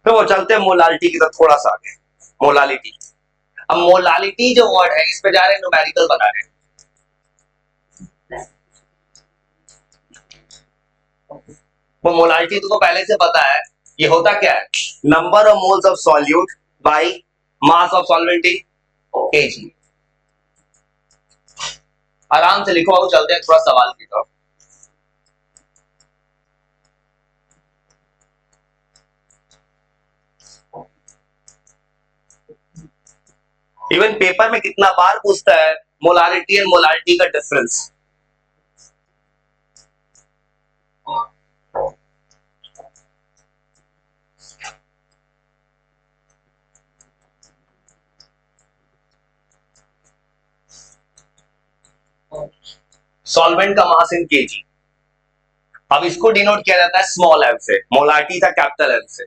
फिर वो चलते हैं मोलालिटी की तरफ थोड़ा सा आगे। मोलालिटी, अब मोलालिटी जो वर्ड है इस पे जा रहे हैं न्यूमेरिकल बना रहे हैं। वो मोलालिटी तुमको पहले से पता है, ये होता क्या है, number of moles of solute by mass of solvent in KG. आराम से लिखो, अब चलते हैं थोड़ा सवाल की तरफ। इवन पेपर में कितना बार पूछता है मोलारिटी एंड मोलारिटी का डिफरेंस। सॉल्वेंट का मास इन केजी। अब इसको डिनोट किया जाता है स्मॉल एम से, मोलारिटी था कैपिटल एम से।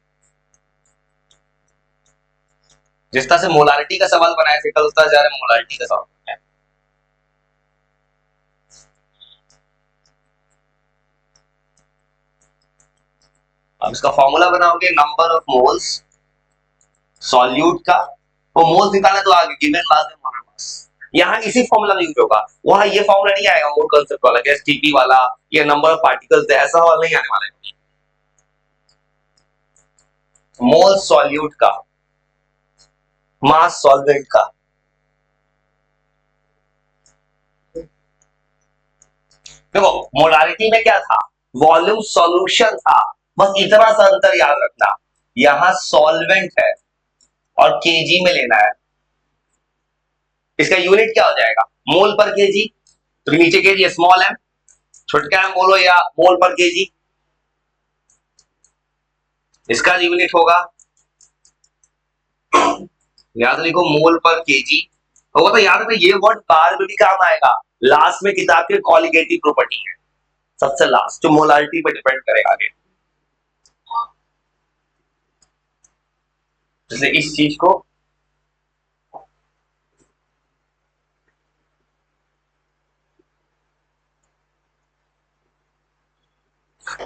जिस तरह से मोलारिटी का सवाल बनाया थे कल, उस तरह से मोलारिटी का सवाल बनाया। अब इसका फॉर्मूला बनाओगे, नंबर ऑफ मोल्स सॉल्यूट का, वो मोल्स निकालना तो आगे गिवन मास है मोलर मास। यहां इसी फॉर्मूला में यूज होगा, वहां ये फॉर्मूला नहीं आएगा मोल कांसेप्ट वाला, जैसे टीपी वाला या नंबर ऑफ पार्टिकल्स ऐसा वाला नहीं आने वाला है। मोल सॉल्यूट का, मास सॉल्वेंट का। देखो मोलारिटी में क्या था, वॉल्यूम सॉल्यूशन था, बस इतना सा अंतर याद रखना, यहां सॉल्वेंट है और केजी में लेना है। इसका यूनिट क्या हो जाएगा, मोल पर केजी, तो नीचे केजी स्मॉल एम, छोटा एम बोलो या मोल पर केजी। इसका यूनिट होगा, याद लिखो, मोल पर केजी होगा। तो याद रखो ये वर्ड बार में भी काम आएगा, लास्ट में किताब की कॉलिगेटिव प्रॉपर्टी है, सबसे लास्ट, जो मोलारिटी पे डिपेंड करेगा आगे। जैसे इस चीज को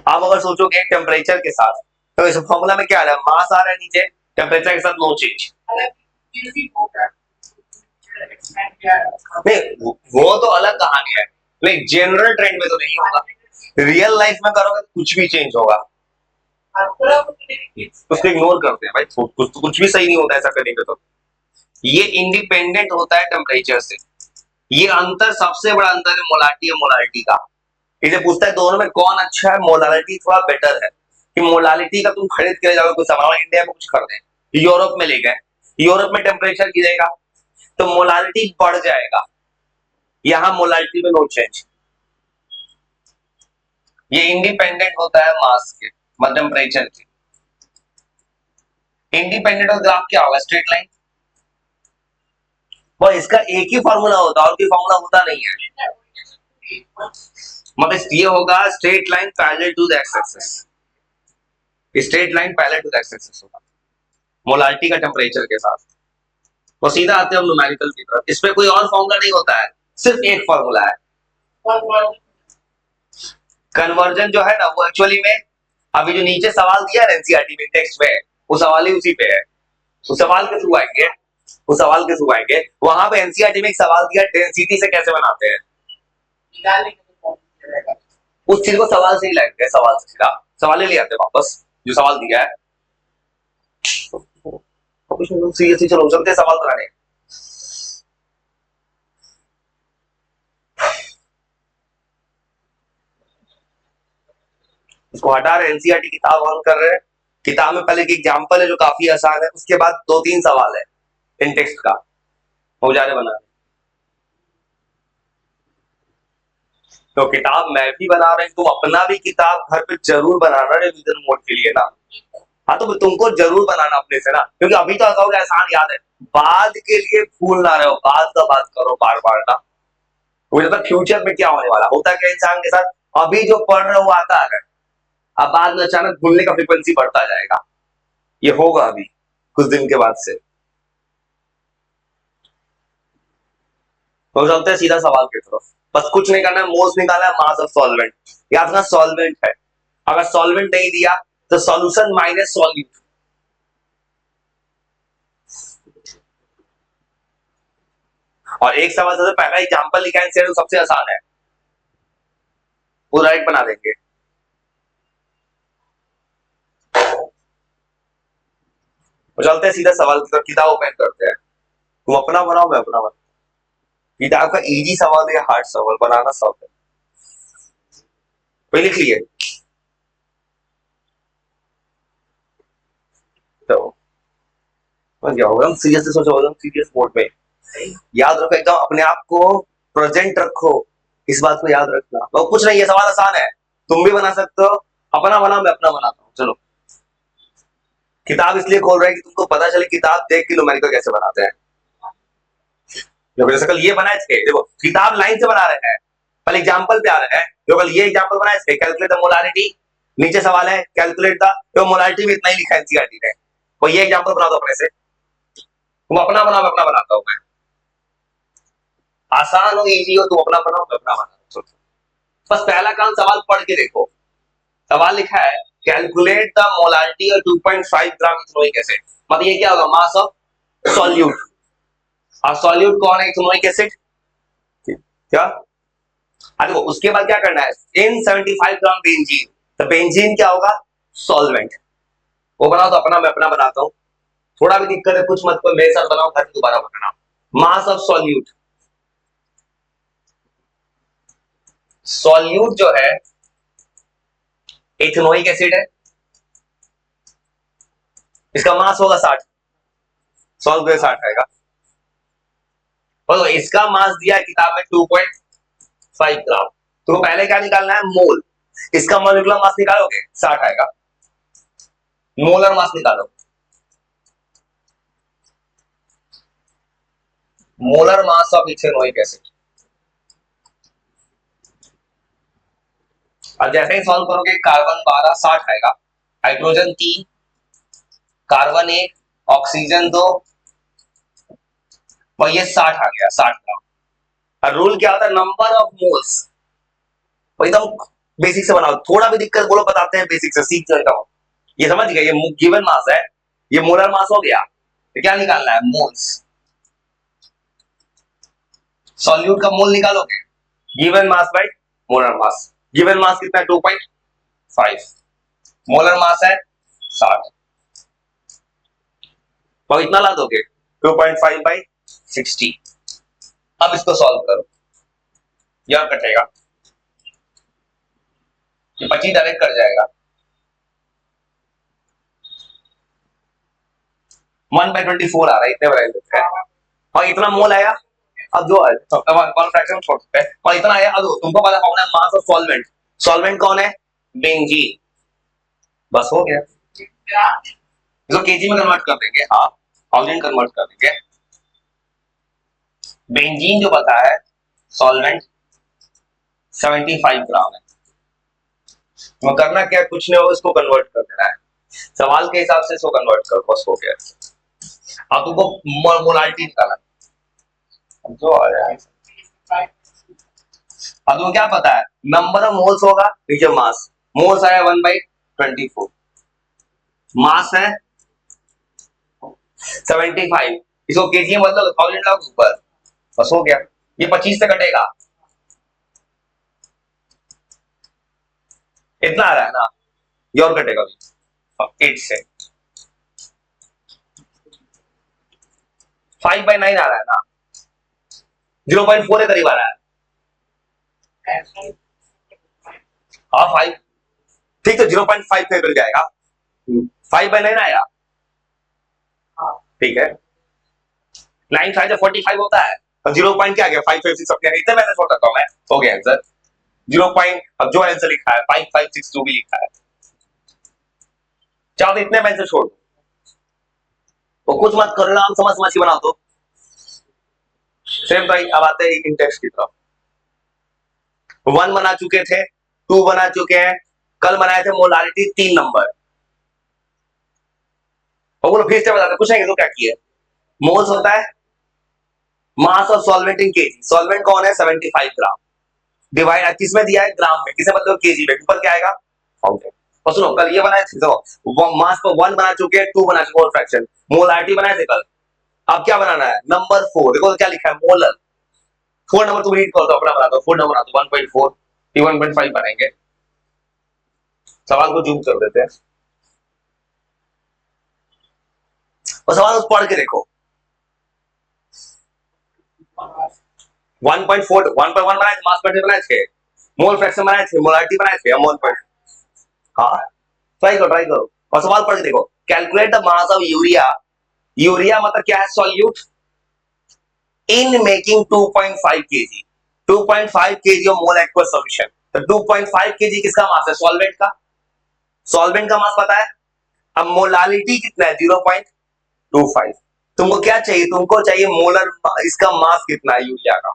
आप अगर सोचोगे टेम्परेचर के साथ, तो इस फॉर्मूला में क्या आ रहा है, मास आ रहा है नीचे, टेम्परेचर के साथ नो चेंज। नहीं वो तो अलग कहानी है, नहीं जनरल ट्रेंड में तो नहीं होगा, रियल लाइफ में करोगे तो कुछ भी चेंज होगा। उसको इग्नोर करते हैं भाई, कुछ भी सही नहीं होता ऐसा करेंगे तो। ये इंडिपेंडेंट होता है टेम्परेचर से, ये अंतर सबसे बड़ा अंतर है मोलारिटी और मोलारिटी का। इसे पूछता है दोनों में कौन अच्छा है, मोलारिटी थोड़ा बेटर है, कि मोलारिटी का तुम खरीद के ले जाओगे कुछ सामान, इंडिया में कुछ खरीदे, यूरोप में ले गए, यूरोप में टेम्परेचर गिरेगा तो मोलारिटी बढ़ जाएगा, यहां मोलारिटी में नो चेंज। ये इंडिपेंडेंट होता है मास के, मतलब टेम्परेचर के। इंडिपेंडेंट ऑफ ग्राफ क्या होगा, स्ट्रेट लाइन, वो इसका एक ही फॉर्मूला होता है और कोई फॉर्मूला होता नहीं है, मतलब ये होगा straight line parallel to the X axis, straight line parallel to the X axis होगा मोलारिटी का टेम्परेचर के साथ। तो सीधा आते हैं हम न्यूमेरिकल की तरफ, इसमें कोई और फॉर्मूला नहीं होता है, सिर्फ एक फॉर्मूला है। कन्वर्जन जो है ना, वो एक्चुअली में अभी जो नीचे सवाल दिया है एनसीईआरटी में टेक्स्ट में, वो सवाल ही उसी पे है, उस सवाल के थ्रू आएंगे, उस सवाल के थ्रू आएंगे। वहां पे एनसीईआरटी में एक सवाल दिया डेंसिटी से कैसे बनाते हैं, उस चीज को सवाल से ही लाएंगे, सवाल से सीधा सवाल ही ले आते वापस जो सवाल दिया है। सीरियसली चलो चलते हैं सवाल कराने। इसको हटा रहे, एनसीईआरटी किताब ऑन कर रहे हैं, किताब में पहले एक एग्जांपल है जो काफी आसान है, उसके बाद 2-3 सवाल है इन टेक्स्ट का, हो जा रहे बना। तो किताब मैं भी बना रहा हूं, तुम अपना भी किताब घर पे जरूर बनाना रिवीजन मोड के लिए ना। हाँ तो तुमको जरूर बनाना अपने से ना, क्योंकि अभी तो कहोगे आसान याद है, बाद के लिए भूल ना रहे हो, बाद का बात करो बार बार ना। मुझे तो फ्यूचर में क्या होने वाला, होता क्या इंसान के साथ, अभी जो पढ़ रहे हो वो आता है, अब बाद में अचानक भूलने का फ्रीक्वेंसी बढ़ता जाएगा, ये होगा अभी कुछ दिन के बाद से। तो चलते हैं सीधा सवाल की तरफ, बस कुछ नहीं करना है, मोल्स निकाला है, मास ऑफ सॉल्वेंट, याद रखना सॉल्वेंट है, अगर सॉल्वेंट नहीं दिया तो सॉल्यूशन माइनस सॉल्यूट, और एक सवाल सबसे पहला एग्जांपल लिखा है इनसे, सबसे आसान है, वो राइट बना देंगे। तो चलते हैं सीधा सवाल की तरफ, किताब ओपन करते हैं। तुम अपना बनाओ, मैं अपना बनाओ। किताब का इजी सवाल या हार्ड सवाल बनाना सब है, कोई लिख लिए? तो क्या होगा, हम सीरियस सोचो, हम सीरियस मोड में। याद रखो एकदम अपने आप को प्रेजेंट रखो, इस बात को याद रखना। तो कुछ नहीं, ये सवाल आसान है, तुम भी बना सकते हो। अपना बनाओ, मैं अपना बनाता हूँ। चलो, किताब इसलिए खोल रहे हैं कि तुमको पता चले किताब देख के न्यूमेरिकल कैसे बनाते हैं। देखो जैसे कल ये बनाए थे, देखो किताब लाइन से बना रहे हैं, कल एग्जांपल पे आ रहे हैं। जो कल ये एग्जांपल बनाए थे, कैलकुलेट द मोलारिटी, नीचे सवाल है कैलकुलेट द, तो मोलारिटी में इतना ही लिखा है एनसीईआरटी ने। तो ये एग्जांपल बना दो अपने से, तुम अपना बनाओ, मैं अपना बनाता हूँ। मैं आसान हो, इजी हो, तुम अपना बनाओ, मैं अपना बनाता हूँ। बस पहला काम सवाल पढ़ के देखो। सवाल लिखा है calculate the molarity of 2.5 gram ethanoic acid, मतलब ये क्या होगा, मास ऑफ सॉल्यूट। और सॉल्यूट कौन है, इथेनोइक एसिड। क्या, अरे उसके बाद क्या करना है, इन 75 ग्राम बेंजीन, तो बेंजीन क्या होगा, सॉल्वेंट। वो बनाओ तो अपना, मैं अपना बनाता हूं। थोड़ा भी दिक्कत है कुछ मत को मेरे साथ बनाओ, घर दोबारा बनाना। मास ऑफ सॉल्यूट, सॉल्यूट जो है इथेनोइक एसिड है, इसका मास होगा 60, सॉल्व 60 आएगा। और इसका मास दिया है किताब में 2.5 ग्राम, तो पहले क्या निकालना है, मोल। इसका मॉलिक्यूलर मास निकालोगे 60 आएगा, मोलर मास निकालो। Molar mass of ethanoic acid, और जैसे ही सॉल्व करोगे कार्बन 12 60 आएगा, हाइड्रोजन 3, कार्बन 1, ऑक्सीजन 2, और ये 60 आ गया, 60 ग्राम। और रूल क्या होता है, नंबर ऑफ मोल्स। एकदम बेसिक से बनाओ, थोड़ा भी दिक्कत बोलो बताते हैं, बेसिक से सीख जाएगा। ये समझ गए, ये गिवन मास है, ये मोलर मास हो गया, तो क्या निकालना है, मोल्स। सॉल्यूट का मोल निकालोगे, given mass by molar mass. Given mass कितना है, 2.5, मोलर मास है 60, तो इतना ला दोगे 2.5 बाई 60। अब इसको सॉल्व करो, यह कटेगा, ये 25 डायरेक्ट कट जाएगा, 1/24 आ रहा है, इतने बड़े लेते हैं। और इतना मोल आया, अब जो वन फ्रैक्शन छोड़ सकते हैं, और इतना आया। अब तुमको पता कौन है, मास ऑफ सॉल्वेंट। सॉल्वेंट कौन है, बेंजीन। बस हो गया, इसको केजी में कन्वर्ट कर देंगे, हाँ थाउजेंड कन्वर्ट कर देंगे। बेंजीन जो बता है सॉल्वेंट 75 ग्राम है, तो करना क्या, कुछ नहीं होगा, इसको कन्वर्ट कर देना है सवाल के हिसाब से, इसको कन्वर्ट करो, बस हो गया। अब तुमको मोलारिटी निकालना, जो आ रहा है। अब तुमको क्या पता है, नंबर ऑफ मोल्स होगा, नीचे मास, मोल्स आया 1/24, मास है 75, इसको केजी में बदलो, 1000 लाख ऊपर, बस हो गया। ये 25 से कटेगा, इतना आ रहा है ना, ये और कटेगा भी 8 से, 5/9 आ रहा है ना, 0.4 के करीब आ रहा है, हाँ 5, ठीक, तो 0.5 पे मिल जाएगा, 5/9 आया, ठीक है। 9 5 जो 45 होता है, और 0 पॉइंट क्या आ गया, 5 5 6 सब, इतने मैंने छोड़ सकता हूं मैं, हो गया आंसर 0 पॉइंट। अब जो आंसर लिखा है 5562 भी लिखा है, चाहो तो इतने में आंसर छोड़ दो, तो कुछ मत करना, हम समझ समझ के बना दो। सेम भाई, अब आते हैं इंडेक्स की तरफ। 1 बना चुके थे, 2 बना चुके हैं, कल बनाए थे मोलारिटी 3 नंबर, और वो फिर से बताते पूछेंगे तो क्या किए, मोल्स होता है mass of solvent in KG, solvent कौन है 75 ग्राम, डिवाइड किसमें दिया है, ग्राम में, किसे मतलब केजी में, ऊपर क्या आएगा, थाउजेंड। और सुनो कल ये बनाए थे, तो मास पर 1 बना चुके हैं, 2 बना चुके हैं, फ्रैक्शन मोलारिटी बनाए थे कल, अब क्या बनाना है, नंबर 4, देखो तो क्या लिखा है, मोलर। 4 नंबर तुम रीड करो तो अपना बना दो, 4 नंबर बना दो, 1.4 ये 1.5 बनाएंगे। सवाल को जूम कर देते हैं और सवाल उस पढ़ के देखो। 1.4 1.1 बनाए थे, मास क्वांटिटी बनाए थे, मोल फ्रैक्शन बनाए थे, मोलारिटी बनाए थे, मोल पर। हाँ, ट्राई करो और सवाल पढ़ के देखो। Calculate the mass of urea, urea मतलब क्या है, solute in making 2.5 KG, 2.5 KG of mole aqueous solution. तो 2.5 केजी किसका मास है, सॉल्वेंट का। सॉल्वेंट का मास पता है, अब मोलालिटी कितना है, 0.25। तुमको क्या चाहिए, तुमको चाहिए मोलर, इसका मास कितना है यूरिया का।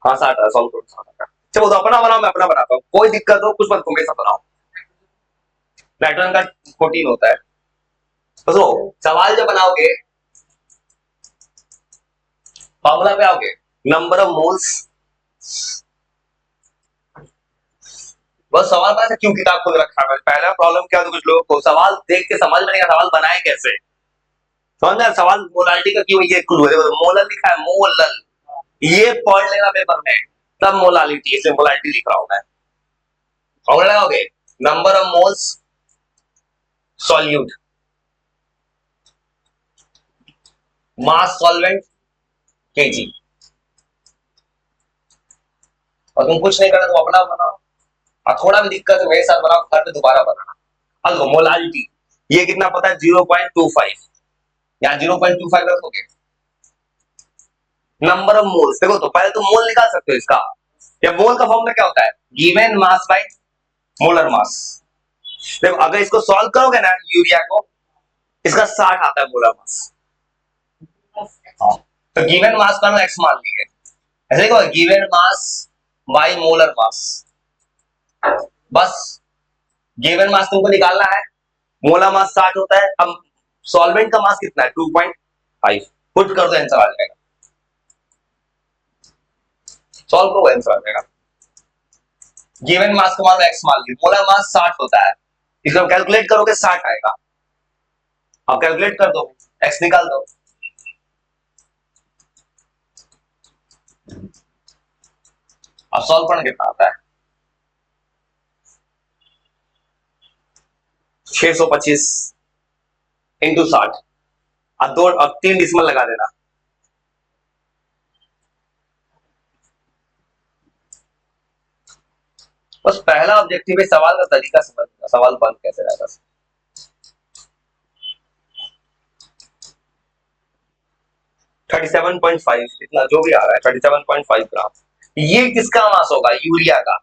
हाँ 60 है, सॉल्व करो 60 का। चलो तो अपना बनाओ, मैं अपना बनाता हूँ, कोई दिक्कत हो कुछ मत, तुम ऐसा बनाओ। नाइट्रोजन का 14 होता है। तो सवाल जब बनाओगे फॉर्मूला पे आओगे, नंबर ऑफ मोल्स। बस सवाल पता है क्यों किताब खोल रखा है, पहला प्रॉब्लम क्या होता है कुछ लोगों को, सवाल देख के समझ में नहीं, सवाल बनाए कैसे, समझ में। सवाल मोलालिटी का क्यों, ये क्लू है, मोलर लिखा है, मोलर, ये पढ़ लेना पेपर में, तब मोलालिटी, इसलिए मोलालिटी लिख रहा हूं मैं। फॉर्मूला लगाओगे, number of moles solute, mass solvent KG. और तुम कुछ नहीं करना, तुम अपना बनाओ, और थोड़ा भी दिक्कत है मेरे साथ बनाओ, घर पे दोबारा बनाना। अब मोलालिटी ये कितना पता है, 0.25, यहाँ 0.25 रखोगे। नंबर ऑफ मोल्स, देखो तो पहले तुम मोल निकाल सकते हो इसका, या मोल का फॉर्मूला क्या होता है, given mass by molar mass. देखो अगर इसको सॉल्व करोगे ना यूरिया को, इसका 60 आता है मोलर मास। तो गिवन मास का एक्स मान लीजिए, ऐसे देखो given mass by molar mass, बस गिवन मास तुमको निकालना है, मोलर मास 60 होता है। अब सॉल्वेंट का मास कितना है, 2.5, पुट कर दो आंसर आ जाएगा, सॉल्व करो आंसर आ जाएगा। गिवन मास को मान लो एक्स मान लीजिए, मोलर मास 60 होता है, इसको कैलकुलेट करोगे 60 आएगा। अब कैलकुलेट कर दो, एक्स निकाल दो, अब सॉल्व करना कितना आता है, 625 इंटू 60, अब 3 डिसिमल लगा देना। बस पहला ऑब्जेक्टिव है सवाल का तरीका समझना, सवाल बन कैसे रहा बस। थर्टी सेवन पॉइंट फाइव इतना जो भी आ रहा है, 37.5 ग्राम, ये किसका मास होगा, यूरिया का,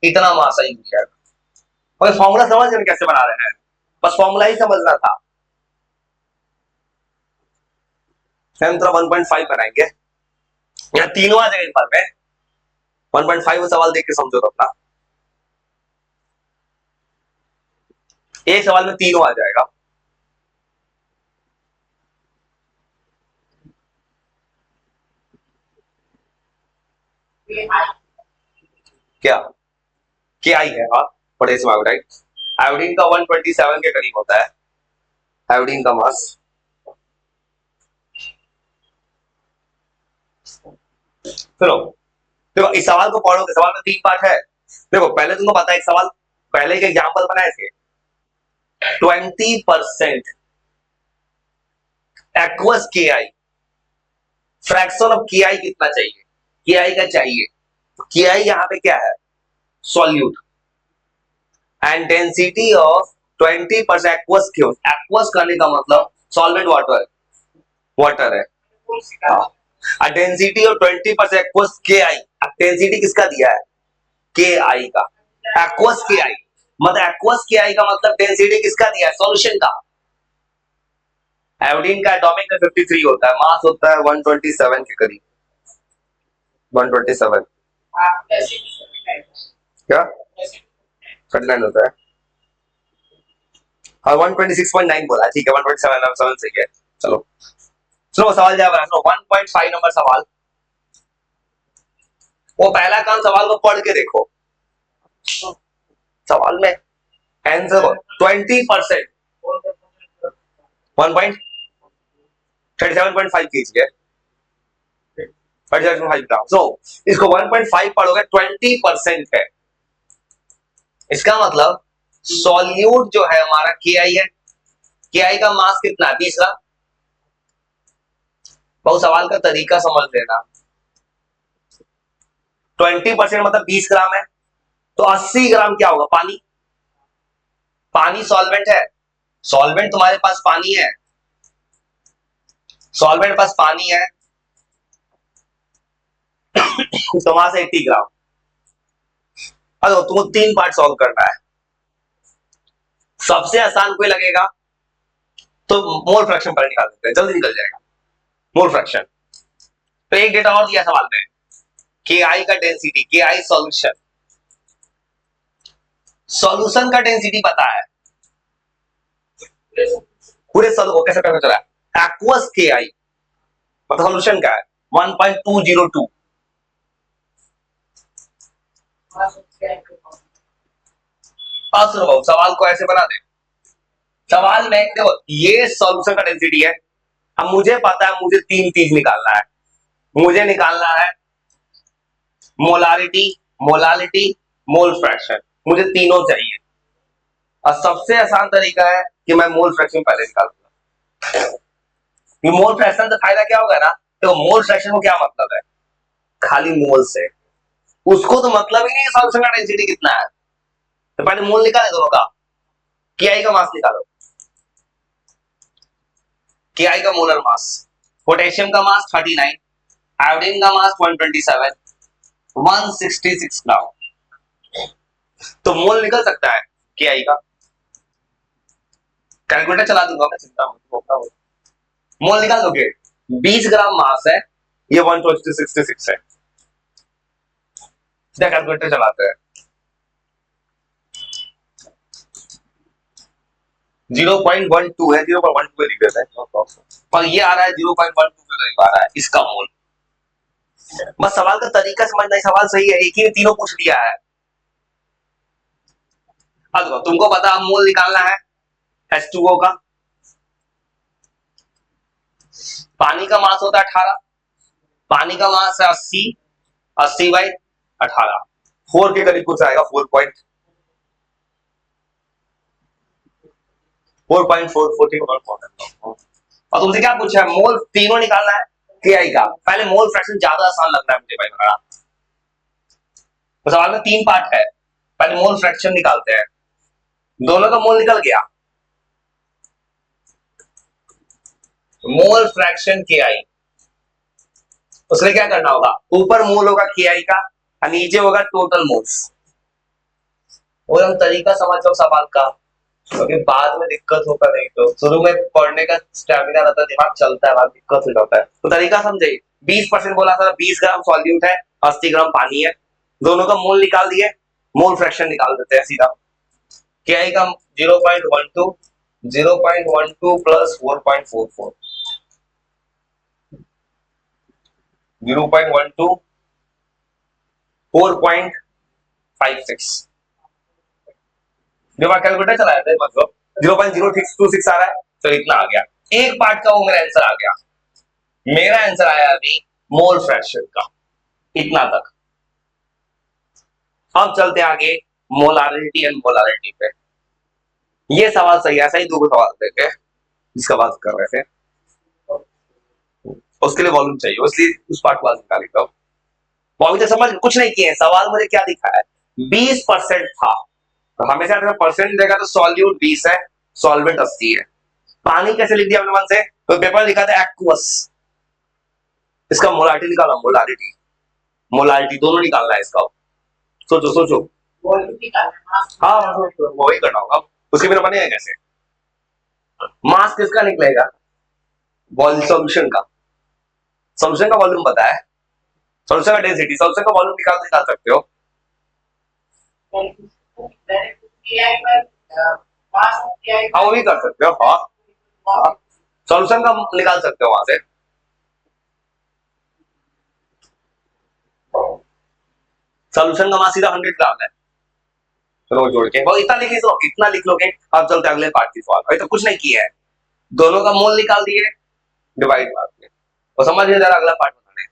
इतना मास है यूरिया का। और फॉर्मूला समझ रहे कैसे बना रहे हैं, बस फॉर्मूला ही समझना था। हम थोड़ा 1.5 बनाएंगे, यहाँ तीनों आ जाएगा इस में, 1.5 सवाल देख के समझो तो अपना, एक सवाल में तीनों आ जाएगा। क्या क्या आई है, हाँ बड़े से राइट। आयोडीन का 127 के करीब होता है, आयोडीन का मास। सुनो, देखो इस सवाल को पढ़ोगे, सवाल में 3 पार्ट है। देखो पहले तुमको पता है, एक सवाल पहले के एग्जाम्पल बनाए थे, 20% एक्वस के आई, फ्रैक्शन ऑफ के आई कितना चाहिए, के आई का चाहिए, के आई यहाँ पे क्या है, solute, and density of 20% aqueous क्यों, एक्वस करने का मतलब सॉल्वेंट वाटर, वाटर है। डेंसिटी ऑफ 20% एक्वस के आई, डेंसिटी किसका दिया है, के आई का, एक्वस के आई, मतलब एक्वस के आई का मतलब डेंसिटी किसका दिया है, सॉल्यूशन का। आयोडीन का एटॉमिक का 53 होता है, मास होता है 127 के करीब, 127 क्या 39 होता है, और 126.9 बोला, ठीक है 127 सही है। चलो सुनो सवाल जवाब, सुनो 1.5 नंबर सवाल, वो पहला काम सवाल को पढ़ के देखो, सवाल में आंसर 20% 1. 37.5 kg है, 37.5 ग्राम। सो इसको 1.5 पढ़ोगे 20% है। इसका मतलब सॉल्यूट जो है हमारा के आई है, के आई का मास कितना है? 20 ग्राम। बहुत सवाल का तरीका समझ लेना। 20% मतलब 20 ग्राम है, तो 80 ग्राम क्या होगा? पानी। पानी सॉल्वेंट है, सॉल्वेंट तुम्हारे पास पानी है, सॉल्वेंट पास पानी है तो वहां से 80 ग्राम। अरे तुमको 3 पार्ट सॉल्व करना है। सबसे आसान कोई लगेगा तो मोल फ्रैक्शन पर निकाल देते हैं, जल्दी निकल जाएगा मोल फ्रैक्शन। तो एक डेटा और दिया सवाल में, के आई का डेंसिटी, के आई सॉल्यूशन, सॉल्यूशन का डेंसिटी पता है पूरे सॉल्व को कैसे पता चला? एक्वस के आई मतलब सॉल्यूशन का है 1.202। सुनो सवाल को ऐसे बना दे। सवाल में देखो ये सॉल्यूशन का डेंसिटी है, अब मुझे पता है मुझे 3 चीज निकालना है। मुझे निकालना है मोलारिटी, मोलालिटी, मोल फ्रैक्शन, मुझे तीनों चाहिए। और सबसे आसान तरीका है कि मैं मोल फ्रैक्शन पहले निकालूंगा। मोल फ्रैक्शन का फायदा क्या होगा ना, तो मोल फ्रैक्शन को क्या मतलब है? खाली मोल से, उसको तो मतलब ही नहीं सॉल्यूशन का डेंसिटी कितना है। तो पहले मोल निकाले दोनों का, के आई का मास निकालो, के आई का मोलर मास। पोटेशियम का मास 39, आयोडीन का मास 127, 166 ग्राम। तो मोल निकल सकता है के आई का, कैलकुलेटर चला दूंगा मैं, चिंता मत करो। मोल निकाल दोगे, 20 ग्राम मास है, ये 166 है। सीधा कैलकुलेटर चलाते हैं, 0.12 है, 0.12 पे लिख देते हैं और ये आ रहा है 0.12 के करीब आ रहा है इसका मोल। बस सवाल का तरीका समझना, सवाल सही है, एक ही में तीनों पूछ दिया है। अब तुमको पता मोल निकालना है H2O का, पानी का मास होता है 18, पानी का मास है 80, 80/18, 4 के करीब कुछ आएगा, 4.4 और तुमसे क्या पूछा है? मोल तीनों निकालना है के आई का। पहले मोल फ्रैक्शन ज्यादा आसान लग रहा है मुझे भाई बड़ा। तो सवाल में 3 पार्ट है, पहले मोल फ्रैक्शन निकालते हैं। दोनों का मोल निकल गया, मोल फ्रैक्शन के आई, उसके क्या करना होगा? ऊपर मोल होगा के आई का और नीचे होगा टोटल मोल्स। वो हम तरीका समझ लो सवाल का, क्योंकि बाद में दिक्कत होगा, नहीं तो शुरू में पढ़ने का स्टैमिना रहता है, दिमाग चलता है, बाद दिक्कत हो जाता है। तो तरीका समझिए, 20% बोला था, 20 ग्राम सॉल्यूट है, 80 ग्राम पानी है, दोनों का मोल निकाल दिए, मोल फ्रैक्शन निकाल देते हैं सीधा। के आई का 0.12, 0.12 प्लस 4.44, 0.12 4.56। दिमाग कैलकुलेटर चलाया था मतलब 0.0626 आ रहा है, तो इतना आ गया। एक पार्ट का वो मेरा आंसर आ गया। मेरा आंसर आया अभी मोल फ्रैक्शन का, इतना तक। अब चलते आगे मोलारिटी एंड मोलारिटी पे। ये सवाल सही है, सही दो सवाल देखे जिसका बात कर रहे थे, उसके लिए वॉल्यूम चाहिए, इसलिए उस पार्ट को निकाली। तो वॉल्यूम तो समझ कुछ नहीं किए, सवाल मुझे क्या दिखा है? 20% था, तो हमेशा अगर परसेंट देगा तो सॉल्यूट 20 है, सॉल्वेंट 80 है। पानी कैसे लिख दिया अपने मन से? तो पेपर लिखा था एक्वस, इसका मोलारिटी निकाला, मोलारिटी, मोलारिटी दोनों निकालना है इसका। सोचो सोचो, हाँ वही करना होगा, उसके बिना बनेगा कैसे? मास किसका निकलेगा? सॉल्यूशन का, सॉल्यूशन का वॉल्यूम पता है, सॉल्यूशन का डेंसिटी, सॉल्यूशन का वॉल्यूम निकाल सकते हो। हाँ वो भी कर सकते हो, हाँ सॉल्यूशन का निकाल सकते हो वहां से। सॉल्यूशन का मास सीधा 100 ग्राम है, चलो जोड़ के वो इतना लिख लो, इतना लिख लोगे। अब चलते अगले पार्ट की सवाल, अभी तो कुछ नहीं किया है, दोनों का मोल निकाल दिए, डिवाइड मारते हैं। और समझिए जरा अगला पार्ट बनाने,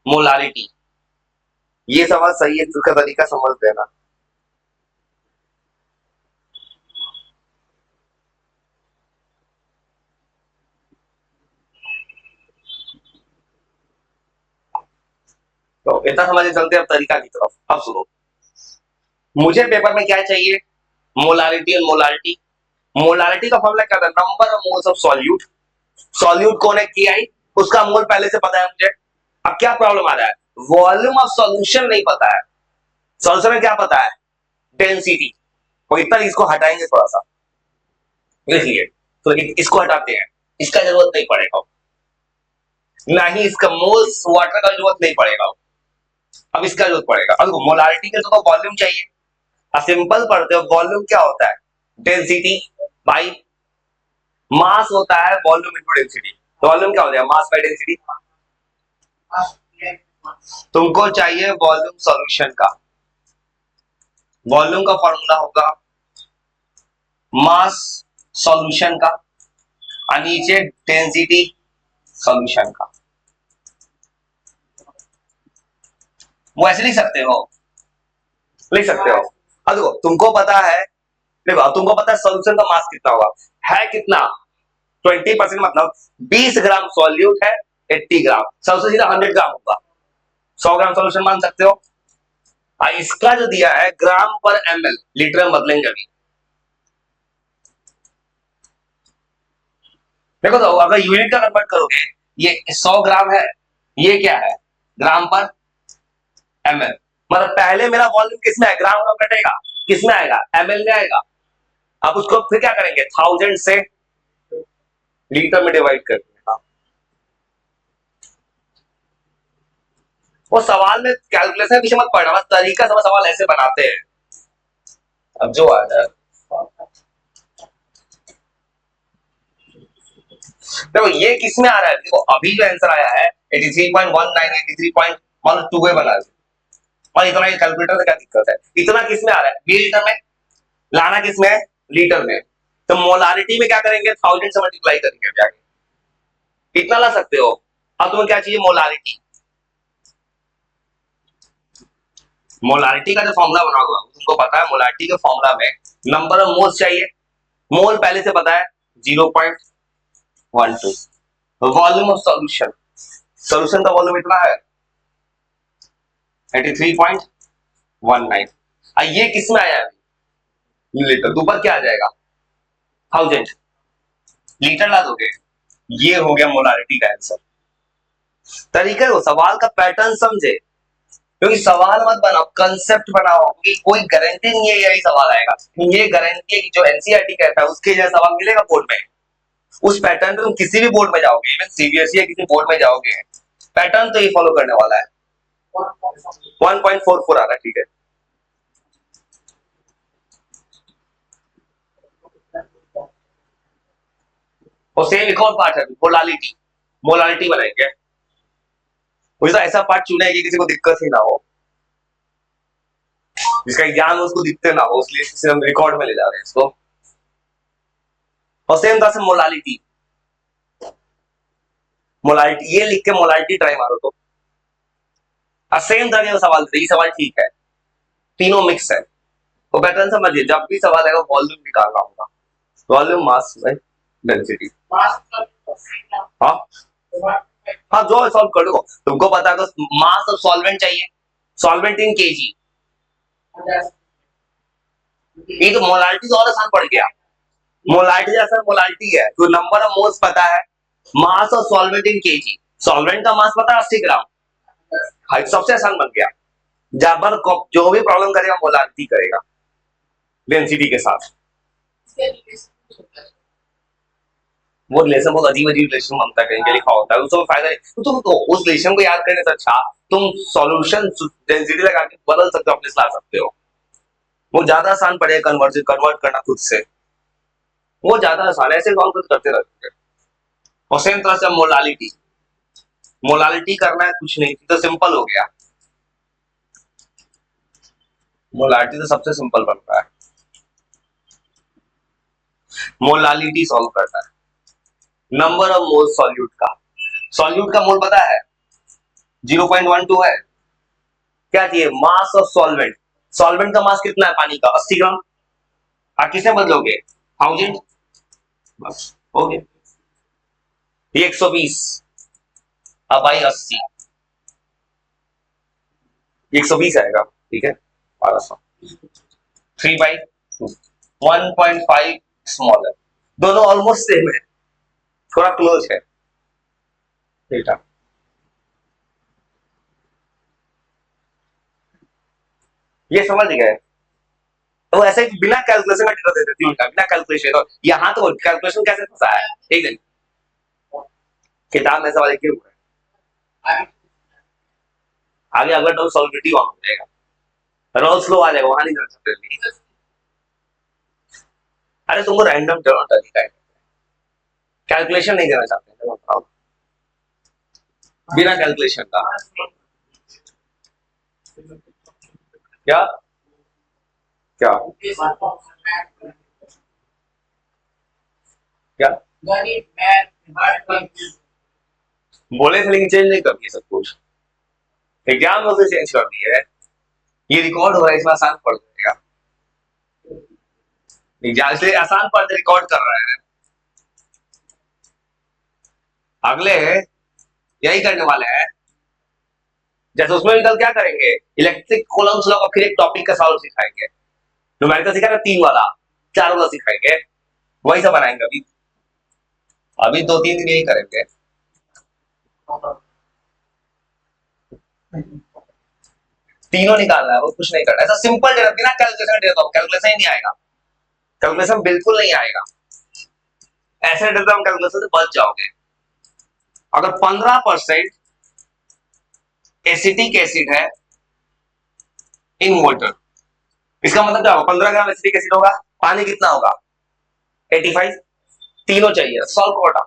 मोलारिटी। ये सवाल सही है, इसका तरीका समझ देना। तो इतना समझ चलते हैं अब तरीका की तरफ। अब सुनो, मुझे पेपर में क्या चाहिए, मोलारिटी और मोलारिटी। मोलारिटी का फॉर्मूला क्या था, number of moles of solute. Solute कौन है, KI, उसका मोल पहले से पता है मुझे। अब क्या प्रॉब्लम आ रहा है, वॉल्यूम ऑफ सॉल्यूशन नहीं पता है। सॉल्यूशन में क्या पता है, डेंसिटी। और इतना इसको हटाएंगे थोड़ा सा, इसलिए तो इसको हटाते हैं, इसका जरूरत नहीं पड़ेगा, ना ही इसका मोल्स वाटर का जरूरत नहीं पड़ेगा। अब इसका जरूरत पड़ेगा। अब मोलारिटी के तो वॉल्यूम चाहिए। सिंपल पढ़ते हो, वॉल्यूम क्या होता है, डेंसिटी बाई मास होता है, वॉल्यूम इनटू डेंसिटी। तो वॉल्यूम क्या हो जाएगा, मास बाई डेंसिटी। तुमको चाहिए वॉल्यूम सॉल्यूशन का, वॉल्यूम का फॉर्मूला होगा मास सॉल्यूशन का, और नीचे डेंसिटी सॉल्यूशन का। वो ऐसे लिख सकते हो, लिख सकते हो। अब देखो तुमको पता है, देखो तुमको पता है सॉल्यूशन का मास कितना होगा, है कितना, 20%, मतलब 20 ग्राम सॉल्यूट है, 80 ग्राम, सबसे सीधा 100 ग्राम होगा, 100 ग्राम सॉल्यूशन मान सकते हो। इसका जो दिया है ग्राम पर ml, लीटर में बदलेंगे अभी। देखो तो अगर यूनिट का कन्वर्ट करोगे, ये 100 ग्राम है, ये क्या है, ग्राम पर ml। मतलब पहले मेरा वॉल्यूम किसमें है, ग्राम का कटेगा, किसमें आएगा, ml में आएगा। अब उसको फिर क्या करेंगे, 1000 से लीटर में डिवाइड कर देंगे। वो सवाल में कैलकुलेशन पीछे मत पड़ना, बस तरीका समझ, सवाल ऐसे बनाते हैं। अब जो आ जाए, देखो ये किसमें आ रहा है, देखो अभी जो आंसर आया है 83.19, 83.12 बना है। और इतना ये कैलकुलेटर से क्या दिक्कत है, इतना किसमें आ रहा है, लीटर में, लाना किसमें है, लीटर में। तो मोलारिटी में क्या करेंगे, 1000 से मल्टीप्लाई करेंगे जाके, इतना ला सकते हो। अब तुम्हें क्या चाहिए, मोलारिटी। मोलारिटी का जो फॉर्मूला बना हुआ है तुमको पता है, मोलारिटी के फॉर्मूला में नंबर ऑफ मोल्स चाहिए, मोल पहले से पता है 0.12। वॉल्यूम ऑफ सॉल्यूशन, सॉल्यूशन का वॉल्यूम इतना है 83.19। ये किस में आया है, लीटर, ऊपर क्या आ जाएगा, 1000, लीटर ला दोगे, ये हो गया मोलारिटी का आंसर। तरीका है वो, सवाल का पैटर्न समझे, क्योंकि सवाल मत बनाओ, कंसेप्ट बनाओ, कि कोई गारंटी नहीं है यही सवाल आएगा। ये गारंटी है कि जो एनसीईआरटी कहता है उसके जैसा सवाल मिलेगा बोर्ड में, उस पैटर्न पे तुम किसी भी बोर्ड में जाओगे, इवन सीबीएसई या किसी बोर्ड में जाओगे, पैटर्न तो ये फॉलो करने वाला है। 1.44 आ रहा है, ठीक है। और सेम एक और पार्ट है, मोलालिटी, मोलालिटी बनाएंगे। मुझे तो ऐसा पार्ट चुना है कि किसी को दिक्कत ही ना हो, जिसका एग्जाम है उसको दिक्कत ना हो, इसलिए हम रिकॉर्ड में ले जा रहे हैं इसको। और सेम तरह से मोलालिटी, मोलालिटी ये लिख के मोलालिटी ट्राई मारो तो सेम तरह का सवाल, ये सवाल ठीक है, तीनों मिक्स है। तो पैटर्न समझिए, जब भी सवाल आएगा वॉल्यूम निकालना होगा, वॉल्यूम मास बाय डेंसिटी। हाँ हाँ, जो सॉल्व कर दो, तुमको पता है मास ऑफ सॉल्वेंट चाहिए, सॉल्वेंट इन केजी, ये तो मोलालिटी तो और आसान पड़ गया। मोलालिटी जैसा मोलालिटी है, तो नंबर ऑफ मोल्स पता है, mass of solvent in KG, solvent का मास पता है 80 ग्राम, हाइट सबसे आसान बन गया। जब जो भी प्रॉब्लम करेगा मोलालिटी करेगा डेंसिटी के साथ। वो रिलेशन बहुत अजीब अजीब रिलेशन बनता है, कहीं पे लिखा होता है, उसमें फायदा नहीं, तो उस रिलेशन को याद करने से अच्छा तुम सॉल्यूशन डेंसिटी लगा के बदल सकते हो, अपने ला सकते हो, वो ज्यादा आसान पड़ेगा, कन्वर्ट करना खुद से, वो ज्यादा आसान है, ऐसे सॉल्व करते रहते हैं। और सेम तरह से मोलालिटी, मोलालिटी करना है कुछ नहीं, तो सिंपल हो गया, मोलालिटी तो सबसे सिंपल बनता है, मोलालिटी सॉल्व करना है। नंबर ऑफ मोल सॉल्यूट का। सॉल्यूट का मोल पता है 0.12 है। क्या चाहिए? Mass of solvent. सॉल्वेंट का मास कितना है पानी का? 80 ग्राम। आप किससे बदलोगे? 1000। बस हो गया। ये 120, अब आई 80, 120 आएगा, ठीक है। 1200, 3/2, 1.5 स्मॉलर। दोनों ऑलमोस्ट सेम है, थोड़ा क्लोज है बेटा। ये समझ गए? तो ऐसे ही बिना कैलकुलेशन में डेटा दे देती उल्टा, बिना कैलकुलेशन। तो यहाँ तो कैलकुलेशन कैसे फंसा है? एक दिन किताब में सवाल क्यों हुआ है? आगे अगर तो सॉल्विटी वहां हो जाएगा, रोल्स लो आ जाएगा, वहां नहीं कर सकते। अरे तुमको रैंडम जरूर तरीका है, कैलकुलेशन नहीं देना चाहते, चलो बताओ बिना कैलकुलेशन का। क्या क्या क्या बोले थे, लेकिन चेंज नहीं कर दिए सब कुछ। एग्जाम में से चेंज कर दिए है। ये रिकॉर्ड हो रहा है, इसमें आसान पड़ जाएगा। एग्जाम इसलिए आसान पड़ रिकॉर्ड कर रहे हैं। अगले यही करने वाले हैं। जैसे उसमें भी कल क्या करेंगे, इलेक्ट्रिक कूलम्स लॉ का फिर एक टॉपिक का सॉल्व सिखाएंगे। न्यूमेरिकल सिखाएंगे 3 वाला, 4 वाला सिखाएंगे, वही सब बनाएंगे। अभी अभी 2-3 दिन यही करेंगे। तीनों निकालना है, वो कुछ नहीं करना। ऐसा सिंपल जरा बिना कैलकुलेशन देता हूं, कैलकुलेशन ही नहीं आएगा, कैलकुलेशन बिल्कुल नहीं आएगा। ऐसे देता हूं कैलकुलेशन से बच जाओगे। अगर 15% एसिटिक एसिड है इन वाटर, इसका मतलब क्या होगा? 15 ग्राम एसिटिक एसिड होगा, पानी कितना होगा? 85। तीनों चाहिए, सॉल्व कोटा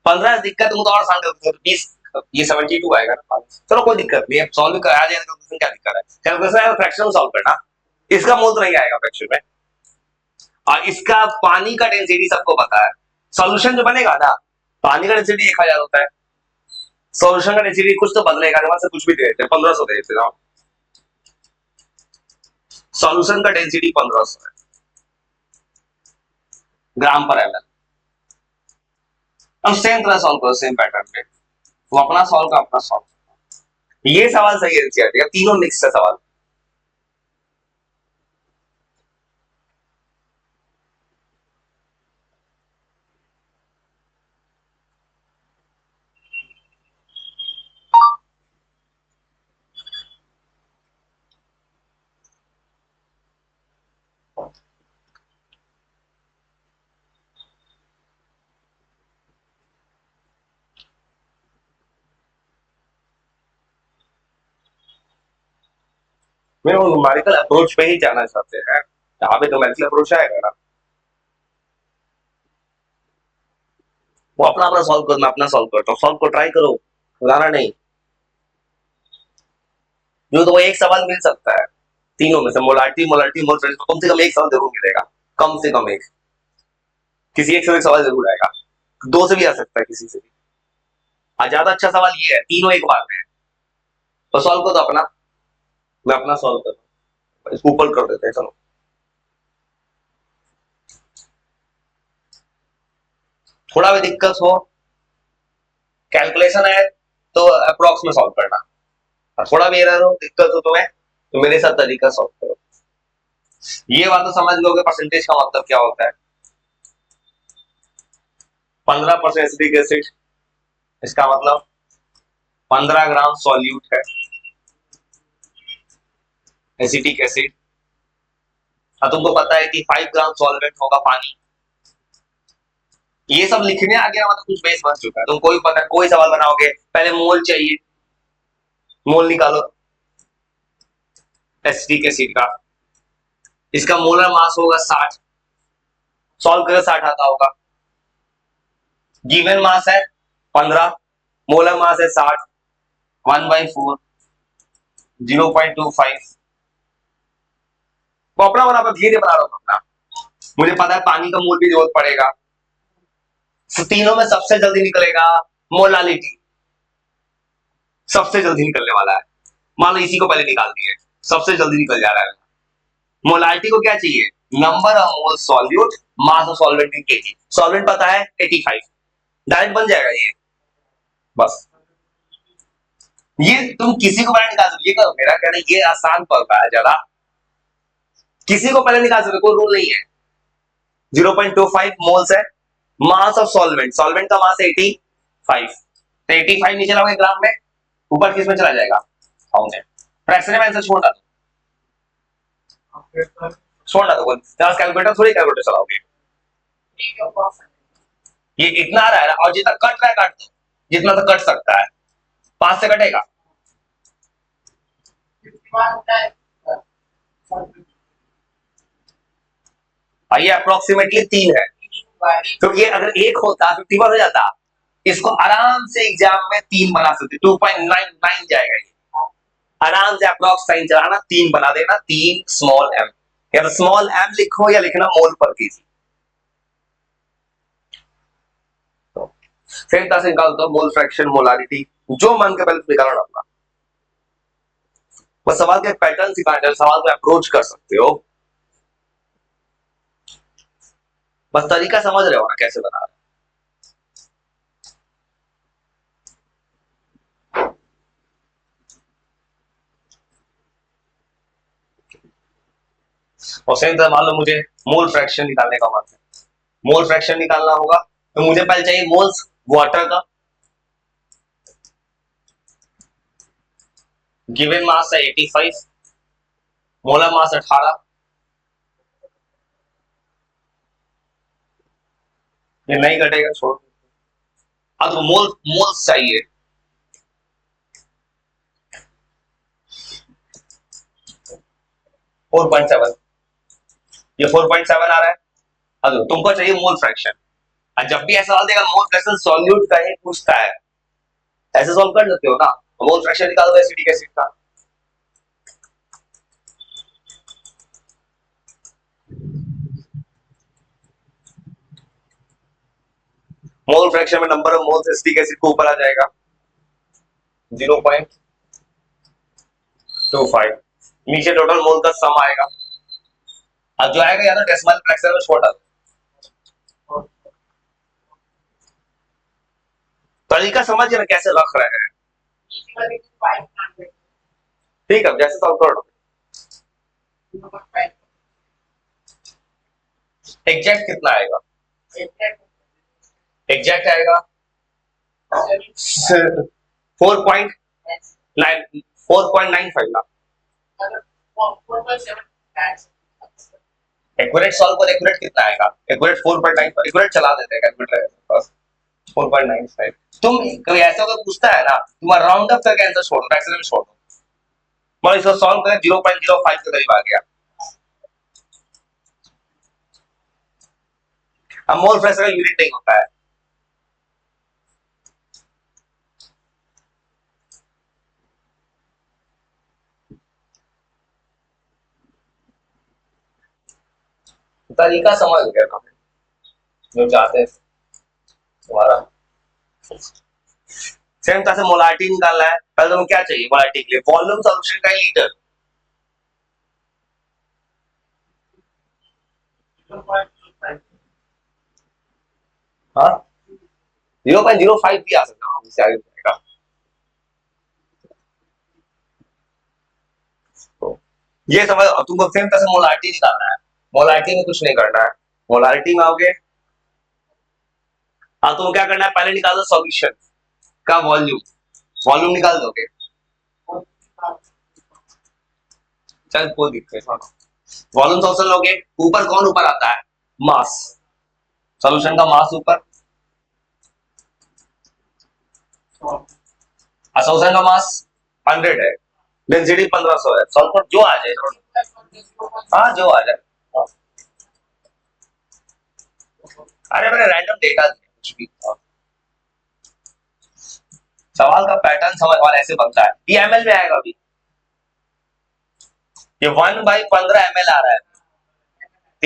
15 दिक्कत तुम तो और आसान कर 20, ये 72 आएगा ना। चलो कोई दिक्कत नहीं है, सॉल्व कर आ जाएगा। कैलकुलेशन क्या दिक्कत है? कैलकुलेशन है फ्रैक्शन सॉल्व करना, इसका मोल तो नहीं आएगा फ्रैक्शन में। और इसका पानी का डेंसिटी सबको पता है। सॉल्यूशन जो बनेगा ना, पानी का डेंसिटी 1000 होता है, सॉल्यूशन का डेंसिटी कुछ तो बदलेगा, वहां से कुछ भी दे देते हैं, 1500 दे देते हैं। सॉल्यूशन का डेंसिटी 1500 है ग्राम पर एमएल। अब सेम तरह सॉल्व करो, सेम पैटर्न पे, वो अपना सॉल्व का अपना सॉल्व। ये सवाल सही है एनसीईआरटी का, तीनों मिक्स है सवाल। मेरे को न्यूमेरिकल अप्रोच पे ही जाना चाहते हैं, यहाँ पे न्यूमेरिकल अप्रोच आएगा ना, वो अपना अपना सॉल्व करो, मैं अपना सॉल्व करता हूँ। सॉल्व को ट्राई करो, बताना नहीं। जो तो वो एक सवाल मिल सकता है तीनों में से, मोलारिटी मोलारिटी मोल फ्रेंड्स, कम से कम एक सवाल जरूर मिलेगा, कम से कम एक। किसी एक से एक सवाल जरूर आएगा, दो से भी आ सकता है किसी से भी। और ज्यादा अच्छा सवाल ये है, तीनों एक बार में है। तो सॉल्व करो अपना, मैं अपना सॉल्व करता हूँ, इसको ऊपर कर देते हैं। चलो थोड़ा भी दिक्कत हो, कैलकुलेशन है तो अप्रोक्स में सॉल्व करना, और थोड़ा भी एरर हो, दिक्कत हो तुम्हें, तो मेरे साथ तरीका सॉल्व करो। ये बात तो समझ लोगे परसेंटेज का मतलब क्या होता है। 15% एसिटिक एसिड, इसका मतलब 15 ग्राम सॉल्यूट है एसिटिक एसिड। और तुमको पता है कि 5 ग्राम सॉल्वेंट होगा पानी। ये सब लिखने आ गया मतलब कुछ बेस बन चुका है। तुम कोई पता कोई सवाल बनाओगे, पहले मोल चाहिए, मोल निकालो एसिटिक एसिड का, इसका मोलर मास होगा 60, सॉल्व करके 60 आता होगा। गिवन मास है 15, मोलर मास है 60, 1/4, 0.25। तो अपना बना, धीरे बना रहा हूं अपना। मुझे पता है पानी का मोल भी जरूरत पड़ेगा। तीनों में सबसे जल्दी निकलेगा मोलालिटी, सबसे जल्दी निकलने वाला है। मान लो इसी को पहले निकाल दिए, सबसे जल्दी निकल जा रहा है। मोलालिटी को क्या चाहिए? Number of mole solute mass of solvent in KG. Solvent पता है 85, डायरेक्ट बन जाएगा ये। बस ये तुम किसी को पहले निकाल सकते, ये करो, मेरा कहना ये आसान पड़ता है जरा, किसी को पहले निकाल सकते, कोई रूल नहीं है। 0.25 मोल्स है मास ऑफ सॉल्वेंट, सॉल्वेंट का मास 85, तो 85 नीचे लाओगे ग्राम में, ऊपर किस में चला जाएगा? थाउजेंड। फ्रैक्शन में आंसर छोड़ना दो, छोड़ना दो, कैलकुलेटर थोड़ी कैलकुलेटर चलाओगे। ये इतना आ रहा है ना, और जितना कट रहा है काट दो, जितना तो कट सकता है। 5 से कटेगा, ये अप्रोक्सीमेटली 3 है, तो ये अगर 1 होता 51 हो जाता। इसको आराम से एग्जाम में 3 बना सकते, 2.99 जाएगा ये, आराम से अप्रोक्स साइन चलाना, 3 बना देना, 3 स्मॉल एम, या तो स्मॉल एम लिखो या लिखना मोल पर केजी। सेम तरह से निकाल दो मोल फ्रैक्शन, मोलारिटी, जो मन के पहले निकालना अपना। बस सवाल के पैटर्न सिखाना, सवाल को अप्रोच कर सकते हो, बस तरीका समझ रहे हो ना कैसे बना रहे। और सेम तरह मान लो मुझे मोल फ्रैक्शन निकालने का मन है, मोल फ्रैक्शन निकालना होगा तो मुझे पहले चाहिए मोल्स वाटर का, गिवन मास है 85, मोलर मास 18, ये नहीं घटेगा, छोड़। अब तो मोल्स चाहिए, फोर पॉइंट सेवन, ये 4.7 आ रहा है। अब तुमको चाहिए मोल फ्रैक्शन, और जब भी ऐसा सवाल देगा मोल फ्रैक्शन सॉल्यूट का ही पूछता है, ऐसे सॉल्व कर सकते हो ना, मोल फ्रैक्शन निकाल दो एसिडिक एसिड का। मोल फ्रैक्शन में number of moles acetic acid को ऊपर आ जाएगा 0.25, नीचे टोटल मोल का सम आएगा, अब जो आएगा या तो डेसिमल फ्रैक्शन में छोटा। तरीका समझ में कैसे रख रहे हैं, ठीक है, जैसे सॉल्व करो। एग्जैक्ट कितना आएगा? एग्जैक्ट आएगा 4.95 लाख। एक्यूरेट सॉल्व कर, एक्यूरेट कितना आएगा? एक्यूरेट 4.9, एक्यूरेट चला देते हैं कैलकुलेटर बस, 4.95। तुम कोई ऐसा अगर पूछता है ना, तुम राउंड अप करके आंसर छोड़ दो, फ्रैक्शन में छोड़ दो, मतलब इसको सॉल्व करें 0.05 के करीब आ गया। अब मोल फ्रैक्शन का यूनिट नहीं होता है, तरीका समझ गया था जो चाहते हैं तुम्हारा। सेम तरह से मोलारिटी निकालना है, पहले तुम्हें क्या चाहिए मोलारिटी के लिए? वॉल्यूम सॉल्यूशन का लीटर, हाँ 0.05 भी आ सकता है, इससे आगे जाएगा। तो ये समझ, तुमको सेम तरह से मोलारिटी निकालना है, मोलारिटी में कुछ नहीं करना है, मोलारिटी में आओगे, अब तुम क्या करना है, पहले निकाल दो सॉल्यूशन का वॉल्यूम, वॉल्यूम निकाल दोगे, चल कोई दिक्कत नहीं, वॉल्यूम सॉल्यूशन लोगे, ऊपर कौन ऊपर आता है? मास, सॉल्यूशन का मास ऊपर, सॉल्यूशन का मास 100 है, डेंसिटी 1500 है, सॉल्व जो आ जाए, हाँ जो आ जाए, अरे मैंने रैंडम डेटा दिया कुछ भी। सवाल का पैटर्न समझ वाला ऐसे बनता है, ये एमएल में आएगा अभी, ये 1/15 ml आ रहा है,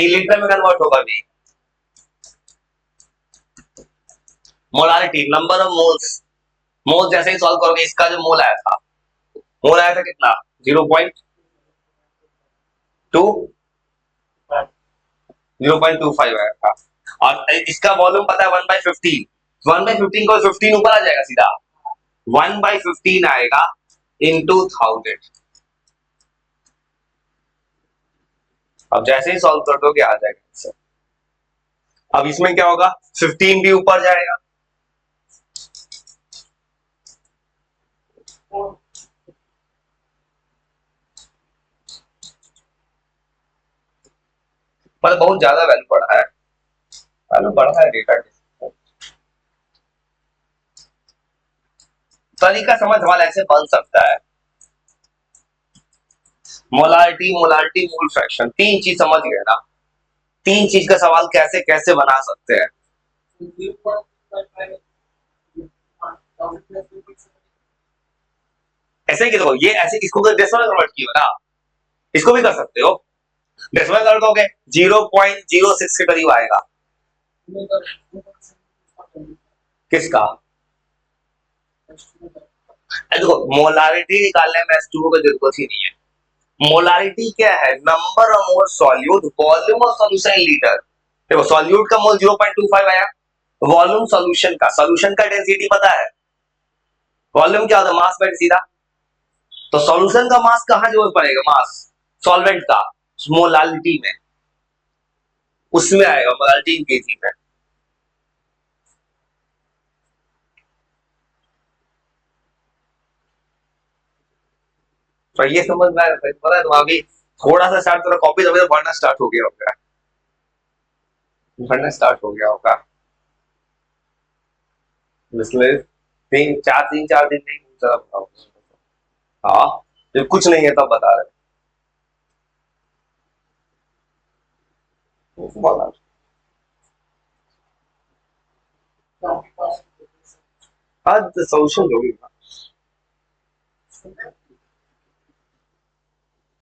लीटर में कन्वर्ट होगा भी। मोलारिटी नंबर ऑफ मोल्स, मोल जैसे ही सॉल्व करोगे, इसका जो मोल आया था कितना 0.2 0.25 आया था। और इसका वॉल्यूम पता है 1/15, 1/15 को 15 ऊपर आ जाएगा सीधा, 1/15 आएगा इंटू 1000। अब जैसे ही सॉल्व कर दोगे आ जाएगा आंसर। अब इसमें क्या होगा, 15 भी ऊपर जाएगा, पर बहुत ज्यादा वैल्यू बढ़ा है, वैल्यू बढ़ा है डेटा। तरीका समझ वाला ऐसे बन सकता है, मोलारिटी मोलारिटी मोल फ्रैक्शन, तीन चीज समझ गए ना, तीन चीज का सवाल कैसे कैसे बना सकते हैं। ऐसे ही देखो, ये ऐसे इसको डेसिमल कन्वर्ट किया ना, इसको भी कर सकते हो, डेसिमल कर दोगे 0.06 के करीब आएगा। किसका, देखो मोलारिटी निकालने में S2O की जरूरत ही नहीं है। मोलारिटी क्या है, number of mole solute volume of solution in litre. देखो सॉल्यूट का मोल 0.25 आया, वॉल्यूम सॉल्यूशन का डेंसिटी पता है, वॉल्यूम क्या होता है, मास बाय सीधा। तो सॉल्यूशन का मास कहां जरूरत पड़ेगा, मास सॉल्वेंट का मोलारिटी में, उसमें आएगा मोलारिटी इन केजी में। तो ये समझ में आया, पता है, तो अभी थोड़ा सा स्टार्ट करो, कॉपी तो पढ़ना स्टार्ट हो गया होगा, पढ़ना स्टार्ट हो गया होगा। इसलिए तीन चार दिन नहीं पूछा बताओ। हाँ जब कुछ नहीं है तब बता रहे। हाँ सोल्यूशन जो भी